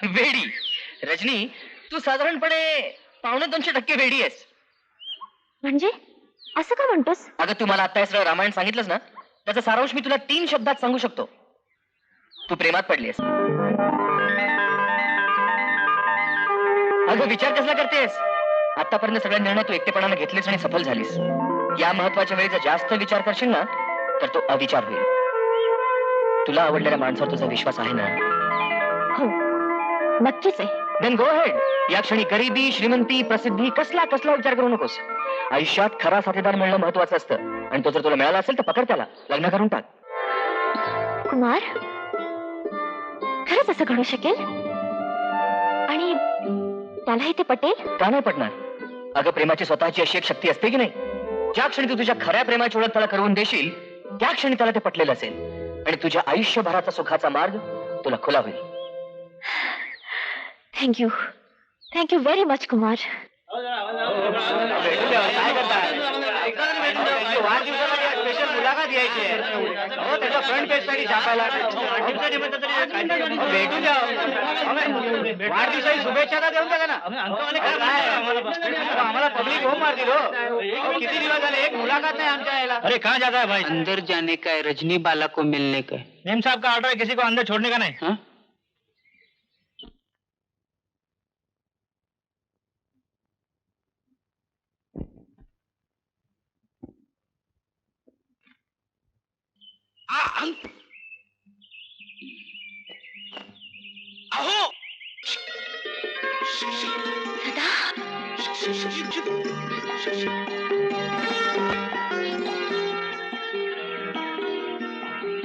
वेडी रजनी, तू साधारणपणे 250% वेडी आहेस. म्हणजे असं का म्हणतोस? अगं तू मला आता हे सगळं रामायण सांगितलंस ना, त्याचा सारांश मी तुला 3 शब्दात सांगू शकतो. तू प्रेमात पडलीस. अगं विचार कसला करतेस? आतापर्यंत सगळे निर्णय तू एकटेपणाने घेतलेस आणि सफल झालीस. या महत्वाच्या वेळी जर जास्त विचार करशील ना, तर तो अविचार होईल. तुला आवडलेल्या माणसावर तुझा विश्वास आहे ना? हो, नक्कीच आहे. Then go ahead. या क्षणी गरिबी, श्रीमंती, प्रसिद्धी कसला विचार करू नकोस. आयुष्यात खरा साथीदार मिळणं महत्वाचं असतं आणि तो जर तुला मिळाला असेल तर पकड त्याला, लग्न करून टाक. कुमार, खरंच असं घडू शकेल? आणि त्यालाही ते पटेल? का नाही पटणार? अगं प्रेमाची स्वतःची अशी एक शक्ती असते की नाही, ज्या क्षणी तू तुझ्या खऱ्या प्रेमाची ओळख त्याला करून देशील त्या क्षणी त्याला ते पटलेलं असेल आणि तुझ्या आयुष्यभराचा सुखाचा मार्ग तुला खुला होईल. Thank you, thank you very much Kumar. Special मुलाखत घ्यायची आहे. त्याच्या फ्रंट पेज साठी छापायला भेटून द्या. वाढदिवसाची शुभेच्छा का देऊन टाका ना. आम्हाला पब्लिक होम मारतील हो. किती दिवस झाले एक मुलाखत नाही आमच्या यायला. अरे कहाँ जाता है भाई? अंदर जाने का है, रजनी बाला को मिलने का है. मेम साहब का ऑर्डर है, किसी को अंदर छोड़ने का नहीं. हाँ? अहो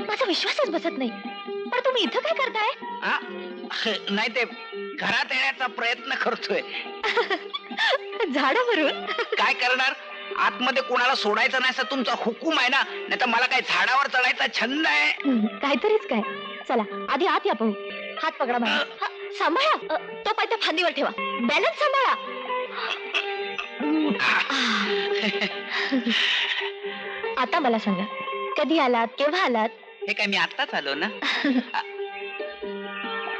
माझा विश्वासच बसत नाही. पण तुम्ही इथं काय करताय? नाही ते घरात येण्याचा प्रयत्न करतोय. झाडावरून? काय करणार, आतमध्ये कोणाला सोडायचं नाही असं तुमचा हुकूम आहे ना, नाही तर मला काय झाडावर चढायचा छंद आहे. काहीतरीच काय. चला आधी आत या पाहू. हात पकडा मला. सांभाळा. तो पाय त्या फांदीवर ठेवा. बॅलन्स सांभाळा. आता मला सांगा, कधी आलात, केव्हा आलात? हे काय मी आत्ताच आलो ना.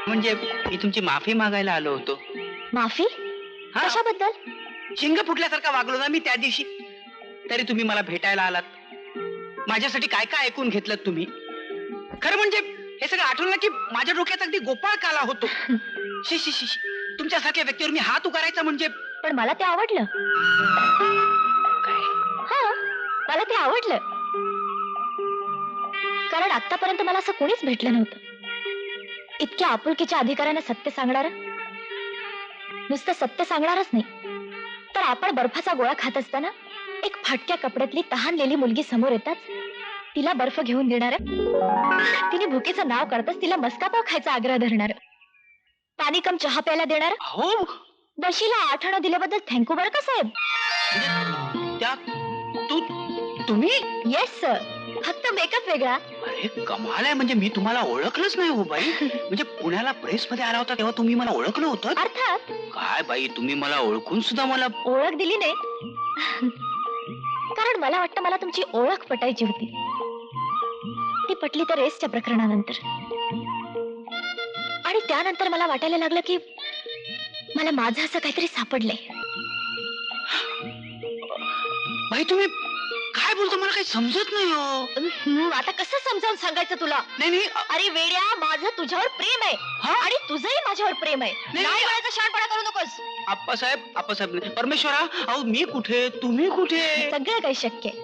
म्हणजे मी तुमची माफी मागायला आलो होतो. माफी? हा. कशाबद्दल? शिंग फुटल्यासारखा वागलो ना मी त्या दिवशी, तरी तुम्ही मला भेटायला आलात. माझ्यासाठी काय काय ऐकून घेतलं तुम्ही. खरं म्हणजे हे सगळं आठवलं की माझ्या डोक्यात अगदी गोपाळ काला होतो. शी शी शी शी. तुमच्यासारख्या व्यक्तीवर मी हात उगारायचा म्हणजे. पण मला ते आवडलं. हा, मला ते आवडलं. कारण आतापर्यंत मला असं कोणीच भेटलं नव्हतं, इतक्या आपुलकीच्या अधिकाऱ्याने सत्य सांगणार. नुसतं सत्य सांगणारच नाही, तर आपण बर्फाचा गोळा खात असताना एक फाटक्या कपड्यातली तहानलेली मुलगी समोर येताच तिला बर्फ घेऊन देणार, तिने भुकेचं नाव करताच तिला मस्कापाव खायचा आग्रह धरणार, पाणी कम चहा प्यायला देणार. हो, बशीला 8 आणे दिल्याबद्दल थँक्यू बरं का साहेब. त्या तुम्ही? येस सर, फक्त मेकअप वेगळा. अरे कमाल आहे. म्हणजे मी तुम्हाला ओळखलंच नाही हो बाई. म्हणजे पुण्याला प्रेस मध्ये आला होता तेव्हा तुम्ही मला ओळखलं होतं? अर्थात. काय बाई, तुम्ही मला ओळखून सुद्धा मला ओळख दिली नाही, कारण मला वाटतं मला तुमची ओळख पटायची होती. ती पटली तर रेसच्या प्रकरणानंतर, आणि त्यानंतर मला वाटायला लागलं की मला माझं असं काहीतरी सापडलंय. बाई तुम्ही काय बोलतो, मला काही समजत नाही हो. आता कसं समजावून सांगायचं तुला? नाही नाही. अरे वेड्या, माझं तुझ्यावर प्रेम आहे. हा? आणि तुझंही माझ्यावर प्रेम आहे. नाही. नाही म्हणायचं, शहाणपणा करू नकोस. आप्पासाहेब परमेश्वरा, अहो मी कुठे, तुम्ही कुठे? सगळं काही शक्य आहे,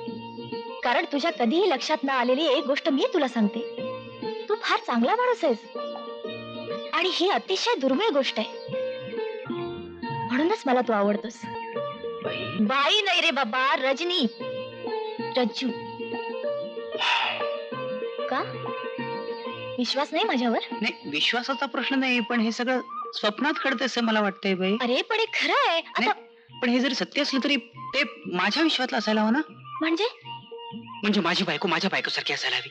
कारण तुझ्या कधीही लक्षात न आलेली एक गोष्ट मी तुला सांगते. तू फार चांगला माणूस आहेस, आणि ही अतिशय दुर्मिळ गोष्ट आहे. म्हणूनच मला तू आवडतोस. बाई नाही रे बाबा, रजनी, रज्जू. का विश्वास नाही माझ्यावर? नाही, विश्वासाचा प्रश्न नाही, पण हे सगळं स्वप्नात घडतं असं मला वाटतंय बाई. अरे पण हे खरं आहे. आता पण हे जरी सत्य असलं तरी ते माझ्या विश्वातलं असायला हवं ना. म्हणजे माझी बायको माझ्या बायकोसारखी असायला हवी.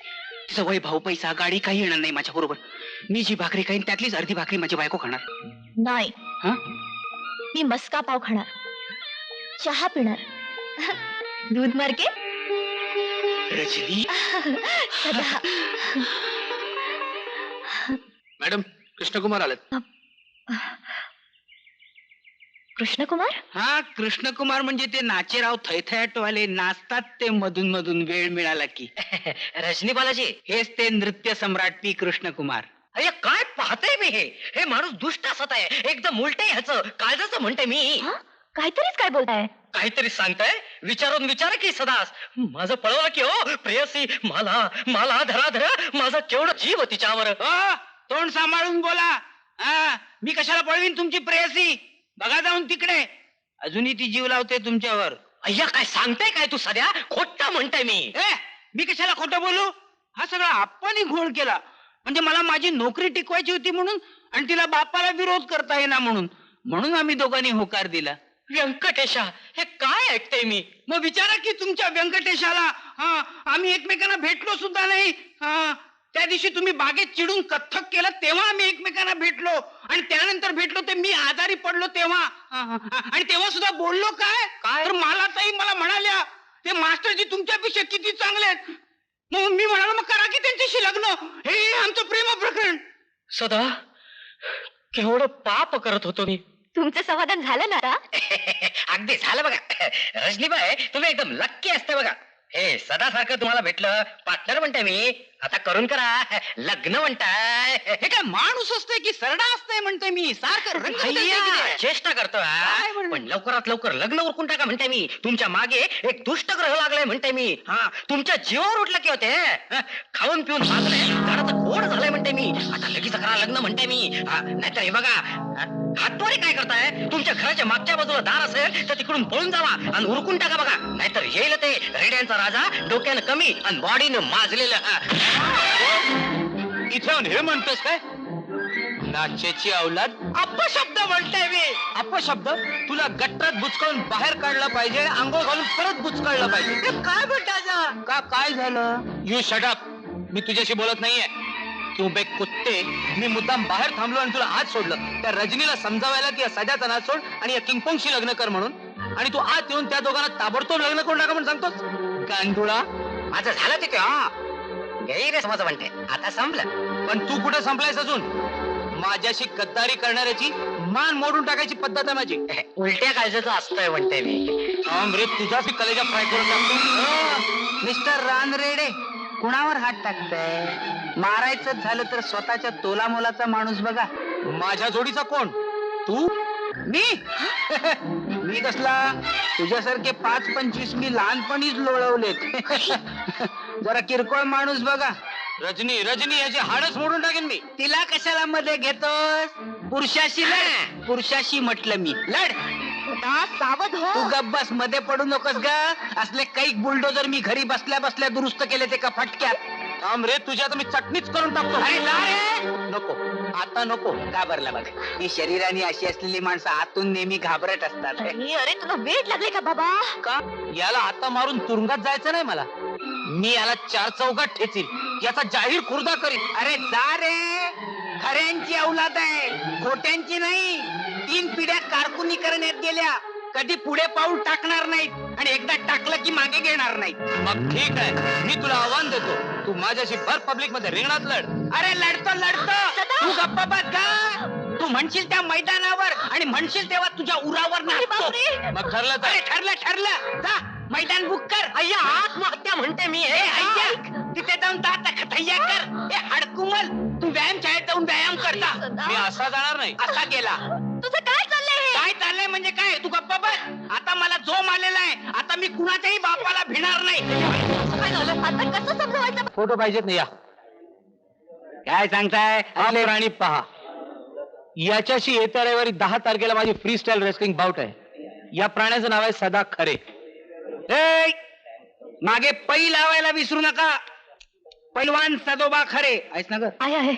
तिचा वैभव, पैसा, गाडी काही येणार नाही माझ्या बरोबर. मी जी भाकरी खाईन त्यातलीच अर्धी भाकरी माझी बायको खाणार. नाही, हा? मी मस्का पाव खाणार, चहा पिणार, दूध मार्के. रजनी सदा. मॅडम, कृष्णकुमार आलेत. कृष्णकुमार? हा, कृष्णकुमार म्हणजे ते नाचेराव थैथयाटवाले नाचतात ते मधून मधून वेळ मिळाला की. रजनी बालाजी, हेच ते नृत्य सम्राट पी कृष्णकुमार. अरे काय पाहतोय मी हे माणूस दुष्ट असत आहे, एकदम उलट आहे ह्याचं, काळजाचं म्हणते मी. हा? काहीतरीच काय बोलताय? काहीतरी सांगताय, विचारून विचार की सदास. माझं पळवलं की हो प्रेयसी, मला मला धरा धरा, माझा केवढा जीव तिच्यावर. तोंड सांभाळून बोला. मी कशाला पळवीन तुमची प्रेयसी? बघा जाऊन तिकडे, अजूनही ती जीव लावते तुमच्यावर. अय्या काय सांगताय काय तू सध्या, खोटं म्हणताय मी. मी कशाला खोटं बोलू? हा सगळा आपणही घोळ केला, म्हणजे मला माझी नोकरी टिकवायची होती म्हणून, आणि तिला बापाला विरोध करता येणार म्हणून आम्ही दोघांनी होकार दिला. व्यंकटेशा, हे काय ऐकते मी. मग विचारा की तुमच्या व्यंकटेशाला. आम्ही एकमेकांना भेटलो सुद्धा नाही. त्या दिवशी तुम्ही बागेत चिडून कथ्थक केलं तेव्हा आम्ही एकमेकांना भेटलो, आणि त्यानंतर भेटलो ते मी आजारी पडलो तेव्हा. आणि तेव्हा सुद्धा बोललो काय तर मला ताई मला म्हणाल्या ते मास्टरजी तुमच्यापेक्षा किती चांगले आहेत. मग मी म्हणालो मग करा की त्यांच्याशी लग्न. हे आमचं प्रेम प्रकरण. सदा केवढं पाप करत होतो मी. तुमचं समाधान झालं ना आता? अगदी झालं बघा. रजनीबाई, तुम्ही एकदम लक्की असते बघा. हे सदा सारखं तुम्हाला भेटलं, पार्टनर म्हणताय मी. आता करून करा लग्न म्हणताय. हे काय माणूस असतंय की सरडा असतंय म्हणतोय मी. सारखं रंग बदलतंय की अय्या, ते. चेष्टा करतो काय म्हणणं? पण लवकरात लवकर लग्न उरकून टाका म्हणताय मी. तुमच्या मागे एक दुष्ट ग्रह लागलाय म्हणताय मी. हा, तुमच्या जीवावर उठलं की होते. खाऊन पिऊन भागलंय, झाडाचं गोड झालंय म्हणते मी. आता लगेच करा लग्न म्हणताय मी. नाहीतर हे बघा, हातवारे काय करताय. तुमच्या घराच्या मागच्या बाजूला दार असेल तर तिकडून पळून जावा आणि उरकून टाका बघा. नाहीतर येईल ते रेड्यांचा राजा, डोक्यानं कमी आणि बॉडीनं माजलेलं. इथे येऊन हे म्हणतोस काय? नाच्याची अवलाद अपशब्द म्हणताय मी. अपशब्द? तुला गट्टात बुचकावून बाहेर काढला पाहिजे, आंघोळ घालून परत बुचकाळलं पाहिजे. काय म्हणता? का काय झालं? You shut up. मी तुझ्याशी बोलत नाहीये. तू बे कुत्ते, मी मुद्दाम बाहेर थांबलो आणि तुला आत सोडलं त्या रजनीला समजावायला की या सध्याचा नाच सोड आणि या किंगपोंगशी लग्न कर म्हणून, आणि तू आत येऊन त्या दोघांना ताबडतोब लग्न करून टाका म्हणून सांगतोस. गांडुळा, माझं झालं तिथे. गैरसमज म्हणते, आता संपलं. पण तू कुठे संपलायस अजून? माझ्याशी गद्दारी करणाऱ्याची मान मोडून टाकायची पद्धत आहे माझी. उलट्या काळजाचं असतंय म्हणते मी. अमृत तुझाच कलेजा फ्राय करून टाकतो. मिस्टर रानरेडे, कुणावर हात टाकताय? मारायचं झालं तर स्वतःच्या तोला मोलाचा माणूस बघा. माझ्या जोडीचा कोण? तू? मी? मी कसला? तुझ्यासारखे 5-25 मी लहानपणीच लोळवलेत. जरा किरकोळ माणूस बघा. रजनी रजनी याची हाडच मोडून टाकेन मी. तिला कशाला मध्ये घेतोस? पुरुषाशी लढ. पुरुषाशी म्हटलं मी. लढ. सावध हो. तू गब्बस मध्ये पडू नकोस ग. असले कैक बुलडोजर मी घरी बसल्या बसल्या दुरुस्त केले ते का फटक्यात. थांब रे, तुझ्या तर मी चटणीच करून टाकतो. अरे ला रे. नको, आता नको. घाबरला बघ. ही शरीराने अशी असलेली माणसं आतून नेहमी घाबरट असतात. अरे तुला वेळ लागले का बाबा? का? याला आता मारून तुरुंगात जायचं नाही मला. मी याला 4 चौघात ठेचील, याचा जाहीर खुर्दा करीन. अरे जा रे. खऱ्यांची अवलाद आहे, खोट्यांची नाही. 3 पिढ्या कारकुनी करण्यात गेल्या, कधी पुढे पाऊल टाकणार नाहीत, आणि एकदा टाकलं की मागे घेणार नाहीत. मग ठीक आहे, मी तुला आव्हान देतो. तू माझ्याशी भर पब्लिक मध्ये रिंगणात लढ. अरे लढतो. तू गप्पा बस का? तू म्हणशील त्या मैदानावर आणि म्हणशील तेव्हा तुझ्या उरावर नाचतो. मग ठरलं तर? अरे ठरलं. जा मैदान बुक कर. अय्या, आत्महत्या म्हणते मी. तिथे जाऊन खतय्या कर. ए हडकुमल, तू व्यायाम शाळेत जाऊन व्यायाम करता. मी असा जाणार नाही. असा गेला. तुझं काय चाललंय? काय चाललंय म्हणजे काय? तू गप्पा बस. आता मला जोम आलेला आहे. आता मी कुणाच्याही बापाला भिणार नाही. काय झालं? आता कसं समजवायचं? फोटो पाहिजेत नाही. या काय सांगताय? आले राणी पहा. याच्याशी येत्या रविवारी 10 तारखेला माझी फ्री स्टाईल रेसलिंग बाउट आहे. या प्राण्याचं नाव आहे सदा खरे. मागे पै लावायला विसरू नका. पैलवान सदोबा खरे आहेस ना ग? आहे.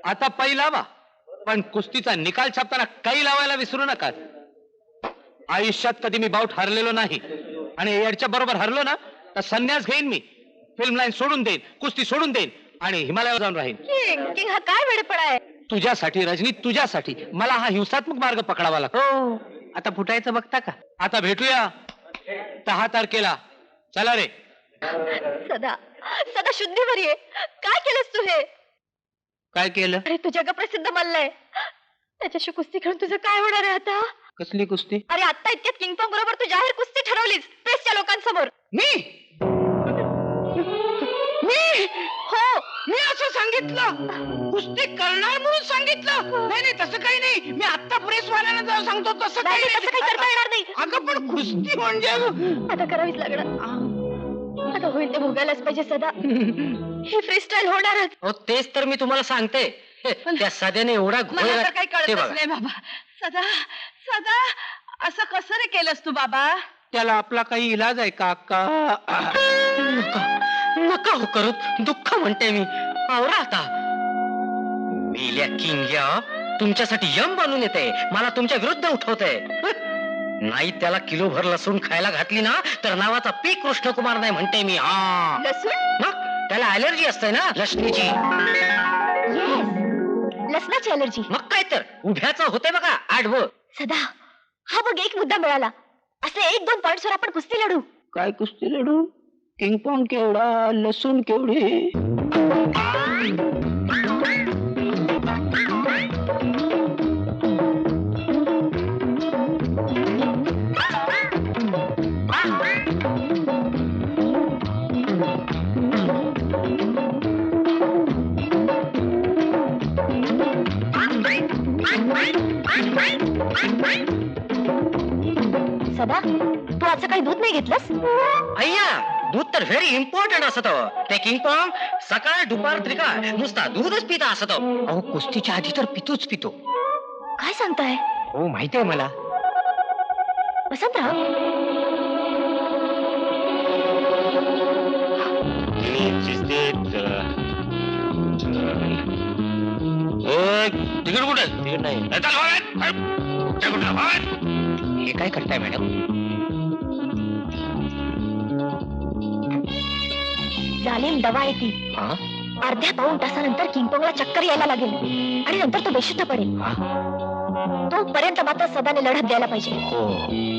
आता पै लावा, पण कुस्तीचा निकाल छापताना काही लावायला विसरू नका. आयुष्यात कधी मी बाउट हरलेलो नाही, आणि याच्या बरोबर हरलो ना तर संन्यास घेईन मी. फिल्म लाईन सोडून देईन, कुस्ती सोडून देईन, आणि हिमालयावर जाऊन राहीन. किंग हा काय वेडपणा आहे? तुझ्यासाठी रजनी, तुझ्यासाठी मला हा हिंसात्मक मार्ग पकडावा लागतो. आता फुटायचं बघता का? आता भेटूया 10 तारखेला. चला रे. सदा शुद्धीवर ये. काय केलंस तू हे? काय केलं? अरे तू जगप्रसिद्ध मल्लय, त्याच्याशी कुस्ती खेळून तुझं काय होणार आहे आता? कसली कुस्ती? अरे आता इतक्यात किंगपॉंग बरोबर तू जाहीर कुस्ती ठरवलीस प्रेसच्या लोकांसमोर. मी मी हो. मी असं सांगितलं? कुस्ती करणार म्हणून सांगितलं? नाही नाही, तसं काही नाही. मी आता प्रेस वाल्यांना जाऊन सांगतो तसं नाही, काही तसं काही करता येणार नाही. अगं पण कुस्ती म्हणजे आता करावीच लागणार. आता होईल ते भोगायलाच पाहिजे सदा. ही फ्रीस्टाईल होणारच. हो तेच तर मी तुम्हाला सांगते. त्या सध्याने एवढा घोळ मला तर काही ते कळतच बघा. नाही बाबा. सदा सदा असं कसं रे केलंस तू बाबा? त्याला आपला काही इलाज आहे का अक्का? नका नका हो करू, दुःख म्हणते मी. आवरा आता. मेल्या किंग्या, तुमच्यासाठी यम बनून येते, मला तुमच्या विरुद्ध उठवते. नाही त्याला किलोभर लसूण खायला घातली ना तर नावाचा पी कृष्णकुमार नाही म्हणते मी. हा लसूण? मग त्याला अलर्जी असते ना लसणीची. येस, लसणाची अलर्जी. मग काय तर उभ्याचं होते बघा आडवं. सदा, हा बघ एक मुद्दा मिळाला. असे 1-2 पॉइंट्सवर आपण कुस्ती लढू. काय कुस्ती लढू? किंगपॉंग केवढा, लसूण केवढे? सदा, तू आज काही दूध नाही घेतलंस? अय्या, दूध तर व्हेरी इम्पॉर्टंट असत. ते किंगपॉंग सकाळ दुपार त्रिकाळ नुसता दूधच पिता असत. अहो कुस्तीच्या आधी तर पितोच पितो. काय सांगताय? हो माहितीये मला. वसंतराव, तिकीट कुठे? तिकीट नाही. हे काय करताय मॅडम? जालिम दवा आहे ती. हा? अर्ध्या पाऊण तासानंतर किंगपॉंगला चक्कर यायला लागेल आणि नंतर तो बेशुद्ध पडेल. तोपर्यंत मात्र सदाने लढत द्यायला पाहिजे. हो.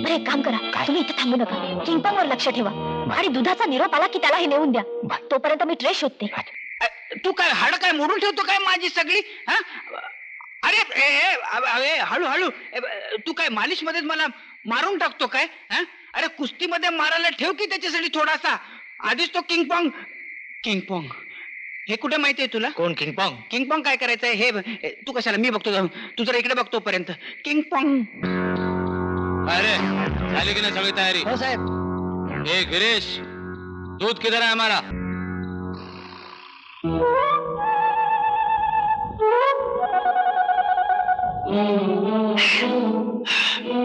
बरं एक काम करा, तुम्ही इथे थांबू नका. किंगपॉंगवर लक्ष ठेवा आणि दुधाचा निरोप आला की त्याला हे नेऊन द्या. तोपर्यंत मी ट्रे शोधते. तू काय हाड काय मोडून ठेवतो काय माझी सगळी? हा? अरे अरे हळू हळू. तू काय मालिश मध्ये मला मारून टाकतो काय? हा? अरे कुस्तीमध्ये मारायला ठेव की त्याच्यासाठी थोडासा. आधीच तो किंगपॉंग. किंगपॉंग हे कुठे माहितीये तुला? कोण किंगपॉंग? किंगपॉंग काय करायचंय हे तू कशाला? मी बघतो जाऊन. तू जर इकडे बघतो पर्यंत. किंगपॉंग. अरे झाली की नाही सगळी तयारी? हो साहेब. ए गिरीश, दूध किधर है हमारा?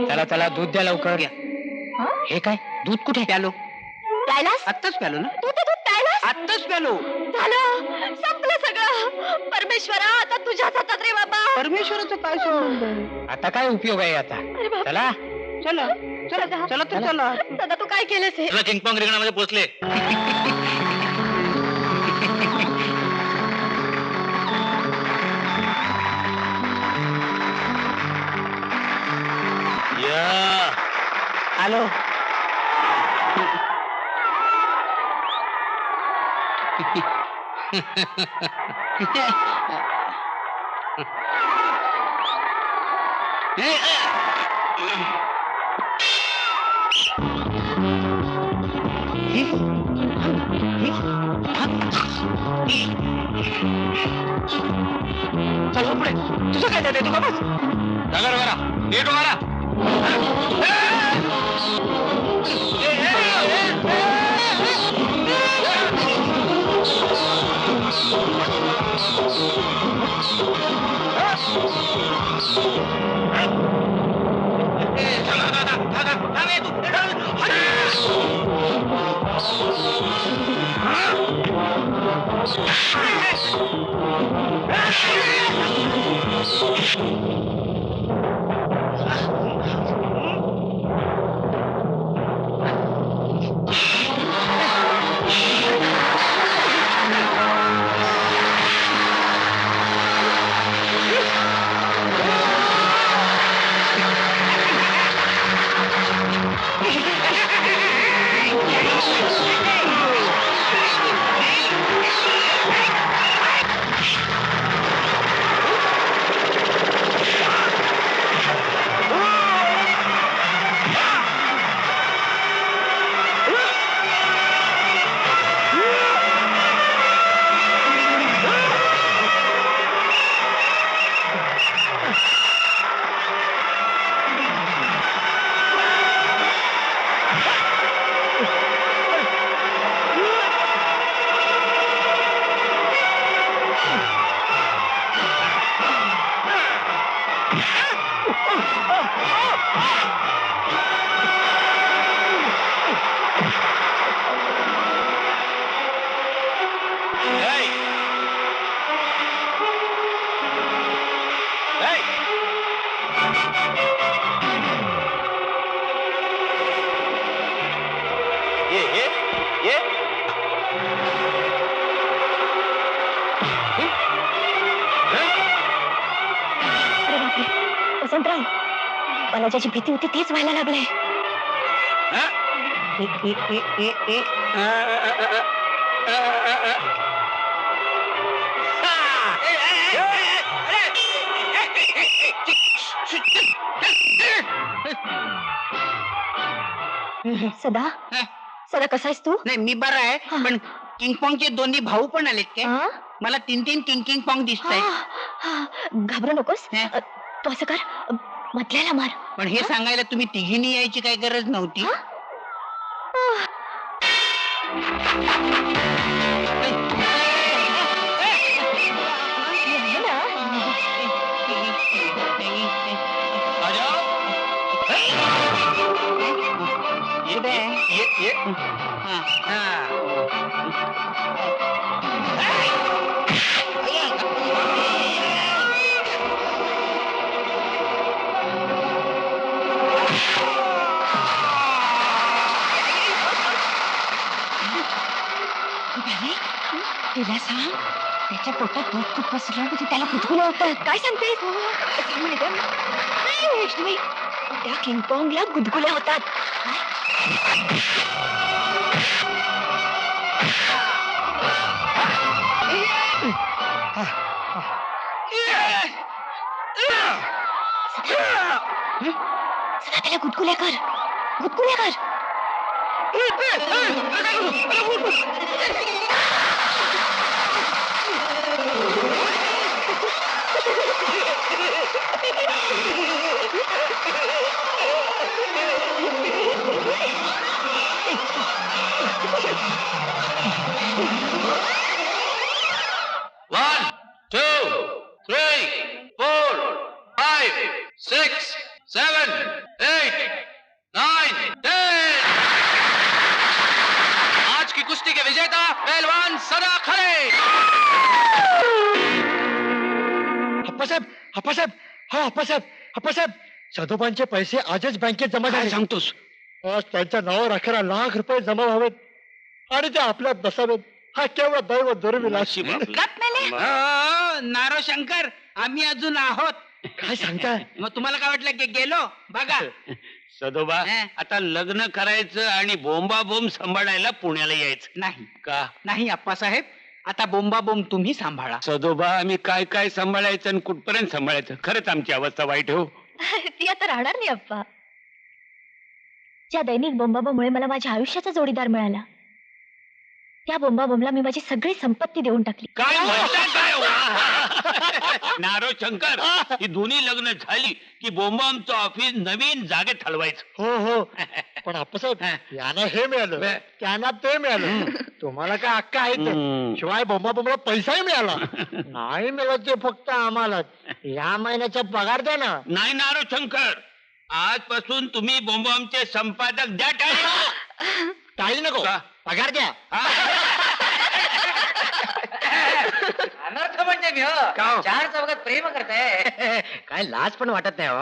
चला चला दूध द्या लवकर. हे काय दूध कुठे? प्यालो. प्यायलास? आत्ताच प्यालो ना. तू ते दूध प्यायलास? आत्ताच प्यालो. झालं, संपलं सगळं. परमेश्वरा, आता तुझ्याच हातात रे बाबा. परमेश्वराचं काय संबंध? आता काय उपयोग आहे आता? अरे बाबा. चला. चला चला चला तर चला. सदा तू काय केलंस हे? चला किंगपॉंग रिंगणामध्ये पोहोचले. या आलो. चला पुढे. तुझं काय जाते? तू का बस. नगर वरा नीट वरा. ये अरे बापरे वसंतराव, मला ज्याची भीती होती तेच व्हायला लागलंय. सदा सदा कसा आहेस तू? नाही मी बरा आहे, हा. पण किंग पॉंगचे दोन्ही भाऊ पण आलेत काय? हा? मला तीन तीन किंग किंग पॉंग दिसत आहेत. हा, घाबरू नकोस. हे? तू असं कर, मधल्याला मार. पण हे सांगायला तुम्ही तिघींनी यायची काही गरज नव्हती. हा? आहे ना? आ जाओ. ये. तिला सांग, त्याच्या पोटात दूध खूप पसरलं म्हणजे त्याला कुठकुलं होतं. काय सांगतेस? नाही वैष्णवी, त्या किंगकॉंगला गुदगुल्या होतात. सदा त्याला गुदगुल्या कर, गुदगुल्या कर. One, two, three, four, five, six, seven, eight, nine, 10. आज की कुश्ती के विजेता पहलवान सदा खरे. अप्पासाहेब सदोबांचे पैसे आजच बँकेत जमा काय झाले. सांगतोस? आज त्यांच्या नावावर 11 लाख रुपये जमा व्हावेत आणि ते आपल्यात बसावेत. हा केवळ दैव दुर्विलास. नारो शंकर, आम्ही अजून आहोत. काय सांगताय? मग तुम्हाला काय वाटलं की गेलो? बघा. सदोबा हा. आता लग्न करायचं आणि बोंबा बोंब सांभाळायला पुण्याला यायचं नाही का? नाही आप्पासाहेब, आता बोंबाबोंब तुम्ही सांभाळा. सदोबा आम्ही काय काय सांभाळायचं आणि कुठपर्यंत सांभाळायचं? खरंच आमची अवस्था वाईट हो. ती आता राहणार नाही अप्पा. ज्या दैनिक बोंबाबोमुळे मला माझ्या आयुष्याचा जोडीदार मिळाला, त्या बोंबाबोमला मी माझी सगळी संपत्ती देऊन टाकली. काय म्हणता काय वा? नारो शंकर, ही दोन्ही लग्न झाली की बोंबा आमचं ऑफिस नवीन जागेत हलवायचं. हो पण अप्पासाहेब यांना हे मिळालं, त्यांना ते मिळालं. तुम्हाला काय हक्क आहे ते? शिवाय बोंबाला पैसाही मिळाला नाही मिळत ते फक्त आम्हाला. या महिन्याचा पगार द्या ना. नाही नारो शंकर, आजपासून तुम्ही बोंबा आमचे संपादक द्या टाळी. टाळी नको, का? पगार द्या. अनर्थ म्हणजे मी का हो? चार चौघात प्रेम करताय. काय लाज पण वाटत नाही हो.